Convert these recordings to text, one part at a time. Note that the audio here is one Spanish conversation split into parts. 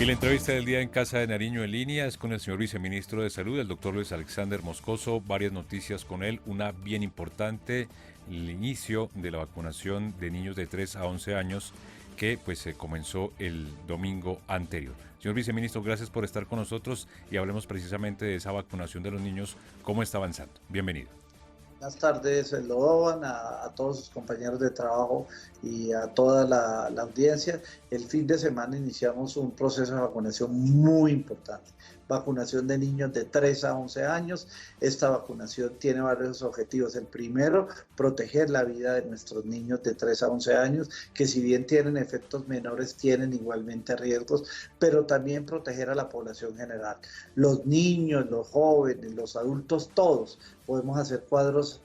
Y la entrevista del día en Casa de Nariño en línea es con el señor viceministro de Salud, el doctor Luis Alexander Moscoso. Varias noticias con él, una bien importante, el inicio de la vacunación de niños de 3 a 11 años que pues se comenzó el domingo anterior. Señor viceministro, gracias por estar con nosotros y hablemos precisamente de esa vacunación de los niños, cómo está avanzando. Bienvenido. Buenas tardes, Lodovan, a todos sus compañeros de trabajo y a toda la audiencia. El fin de semana iniciamos un proceso de vacunación muy importante. Vacunación de niños de 3 a 11 años. Esta vacunación tiene varios objetivos. El primero, proteger la vida de nuestros niños de 3 a 11 años, que si bien tienen efectos menores, tienen igualmente riesgos, pero también proteger a la población general. Los niños, los jóvenes, los adultos, todos podemos hacer cuadros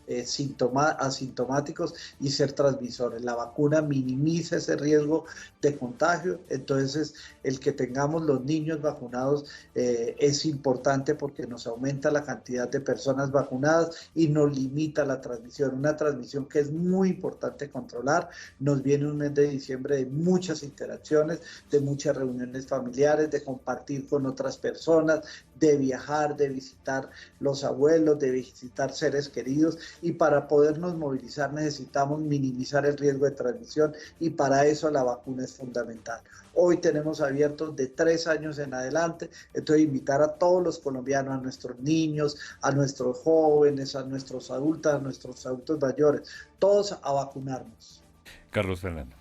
asintomáticos y ser transmisores. La vacuna minimiza ese riesgo de contagio, entonces el que tengamos los niños vacunados es importante porque nos aumenta la cantidad de personas vacunadas y nos limita la transmisión, una transmisión que es muy importante controlar. Nos viene un mes de diciembre de muchas interacciones, de muchas reuniones familiares, de compartir con otras personas, de viajar, de visitar los abuelos, de visitar seres queridos, y para podernos movilizar necesitamos minimizar el riesgo de transmisión y para eso la vacuna es fundamental. Hoy tenemos abiertos de 3 años en adelante, entonces invitar a todos los colombianos, a nuestros niños, a nuestros jóvenes, a nuestros adultos mayores, todos a vacunarnos. Carlos Fernando.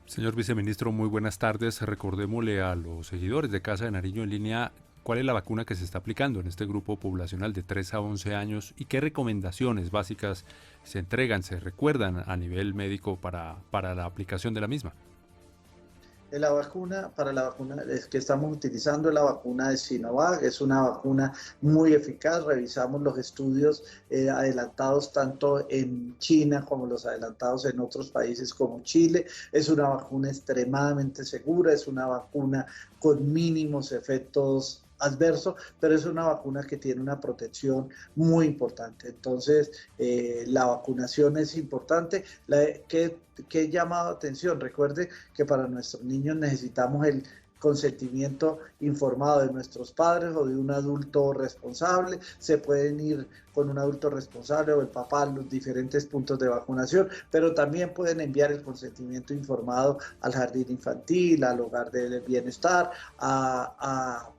Señor viceministro, muy buenas tardes. Recordémosle a los seguidores de Casa de Nariño en línea cuál es la vacuna que se está aplicando en este grupo poblacional de 3 a 11 años y qué recomendaciones básicas se entregan, se recuerdan a nivel médico para la aplicación de la misma. Para la vacuna que estamos utilizando es la vacuna de Sinovac, es una vacuna muy eficaz. Revisamos los estudios adelantados tanto en China como los adelantados en otros países como Chile. Es una vacuna extremadamente segura, es una vacuna con mínimos efectos adverso, pero es una vacuna que tiene una protección muy importante. Entonces, la vacunación es importante. ¿Qué he llamado atención? Recuerde que para nuestros niños necesitamos el consentimiento informado de nuestros padres o de un adulto responsable. Se pueden ir con un adulto responsable o el papá a los diferentes puntos de vacunación, pero también pueden enviar el consentimiento informado al jardín infantil, al hogar del bienestar, a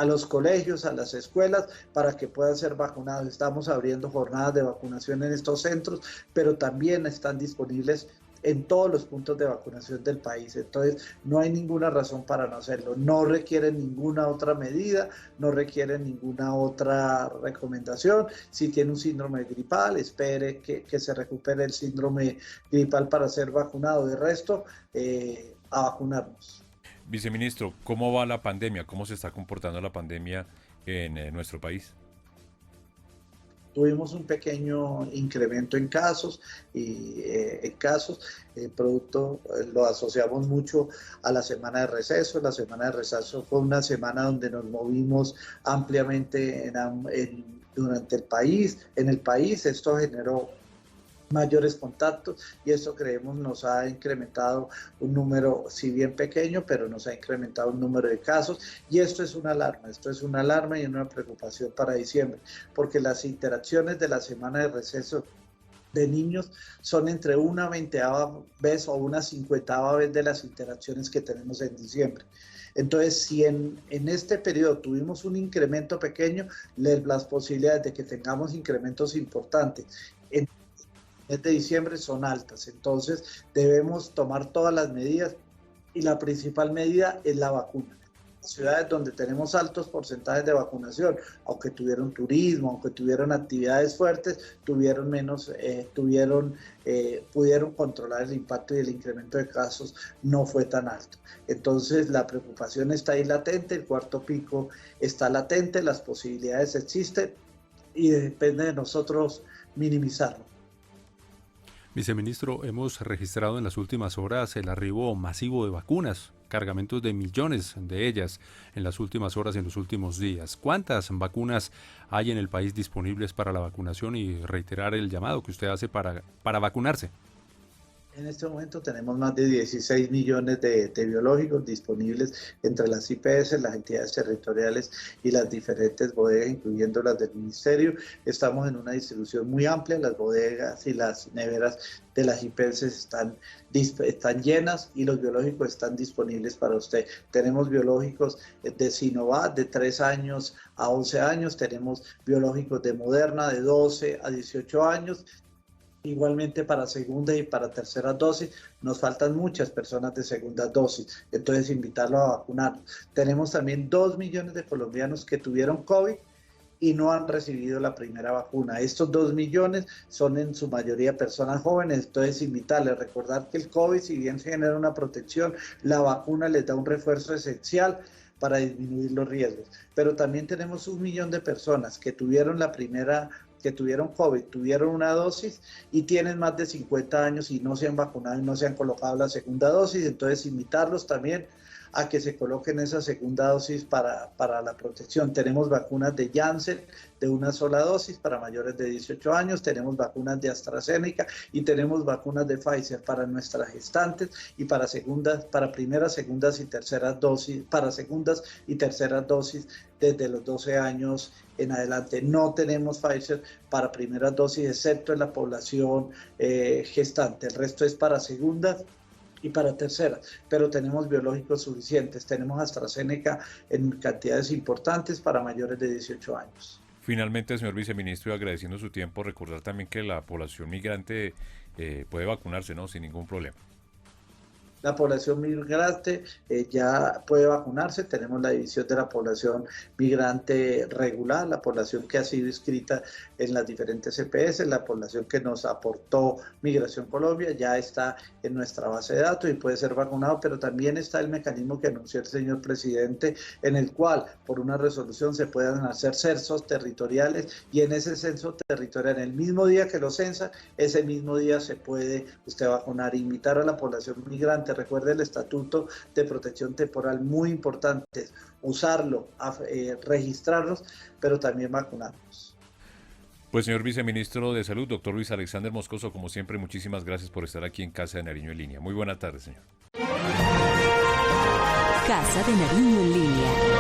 los colegios, a las escuelas, para que puedan ser vacunados. Estamos abriendo jornadas de vacunación en estos centros, pero también están disponibles en todos los puntos de vacunación del país. Entonces, no hay ninguna razón para no hacerlo. No requieren ninguna otra medida, no requieren ninguna otra recomendación. Si tiene un síndrome gripal, espere que se recupere el síndrome gripal para ser vacunado. De resto, a vacunarnos. Viceministro, ¿cómo va la pandemia? ¿Cómo se está comportando la pandemia en nuestro país? Tuvimos un pequeño incremento en casos producto, lo asociamos mucho a la semana de receso. La semana de receso fue una semana donde nos movimos ampliamente durante el país. En el país esto generó mayores contactos y esto creemos nos ha incrementado un número, si bien pequeño, pero nos ha incrementado un número de casos, y esto es una alarma y una preocupación para diciembre, porque las interacciones de la semana de receso de niños son entre una 20ª vez o una 50ª vez de las interacciones que tenemos en diciembre. Entonces, si en este periodo tuvimos un incremento pequeño, las posibilidades de que tengamos incrementos importantes en de diciembre son altas. Entonces debemos tomar todas las medidas y la principal medida es la vacuna. Ciudades donde tenemos altos porcentajes de vacunación, aunque tuvieron turismo, aunque tuvieron actividades fuertes, pudieron controlar el impacto y el incremento de casos no fue tan alto. Entonces la preocupación está ahí latente, el cuarto pico está latente, las posibilidades existen y depende de nosotros minimizarlo. Viceministro, hemos registrado en las últimas horas el arribo masivo de vacunas, cargamentos de millones de ellas en las últimas horas, en los últimos días. ¿Cuántas vacunas hay en el país disponibles para la vacunación? Y reiterar el llamado que usted hace para vacunarse. En este momento tenemos más de 16 millones de biológicos disponibles entre las IPS, las entidades territoriales y las diferentes bodegas, incluyendo las del Ministerio. Estamos en una distribución muy amplia, las bodegas y las neveras de las IPS están llenas y los biológicos están disponibles para usted. Tenemos biológicos de Sinovac de 3 años a 11 años, tenemos biológicos de Moderna de 12 a 18 años, igualmente para segunda y para tercera dosis. Nos faltan muchas personas de segunda dosis, entonces invitarlos a vacunarnos. Tenemos también 2 millones de colombianos que tuvieron COVID y no han recibido la primera vacuna. Estos 2 millones son en su mayoría personas jóvenes, entonces invitarles, recordar que el COVID, si bien genera una protección, la vacuna les da un refuerzo esencial para disminuir los riesgos. Pero también tenemos 1 millón de personas que tuvieron que tuvieron COVID, tuvieron una dosis y tienen más de 50 años y no se han vacunado y no se han colocado la segunda dosis, entonces invitarlos también a que se coloquen esa segunda dosis para la protección. Tenemos vacunas de Janssen de una sola dosis para mayores de 18 años, tenemos vacunas de AstraZeneca y tenemos vacunas de Pfizer para nuestras gestantes y para primeras, segundas y terceras dosis, para segundas y terceras dosis desde los 12 años en adelante. No tenemos Pfizer para primeras dosis, excepto en la población gestante. El resto es para segundas y para terceras, pero tenemos biológicos suficientes. Tenemos AstraZeneca en cantidades importantes para mayores de 18 años. Finalmente, señor viceministro, y agradeciendo su tiempo, recordar también que la población migrante puede vacunarse, ¿no?, sin ningún problema. La población migrante ya puede vacunarse. Tenemos la división de la población migrante regular, la población que ha sido inscrita en las diferentes EPS, la población que nos aportó Migración Colombia, ya está en nuestra base de datos y puede ser vacunado, pero también está el mecanismo que anunció el señor presidente, en el cual por una resolución se puedan hacer censos territoriales y en ese censo territorial, el mismo día que lo censan, ese mismo día se puede usted vacunar. Invitar a la población migrante. Recuerde el Estatuto de Protección Temporal, muy importante, usarlo, registrarnos, pero también vacunarnos. Pues señor viceministro de Salud, doctor Luis Alexander Moscoso, como siempre, muchísimas gracias por estar aquí en Casa de Nariño en Línea. Muy buena tarde, señor. Casa de Nariño en Línea.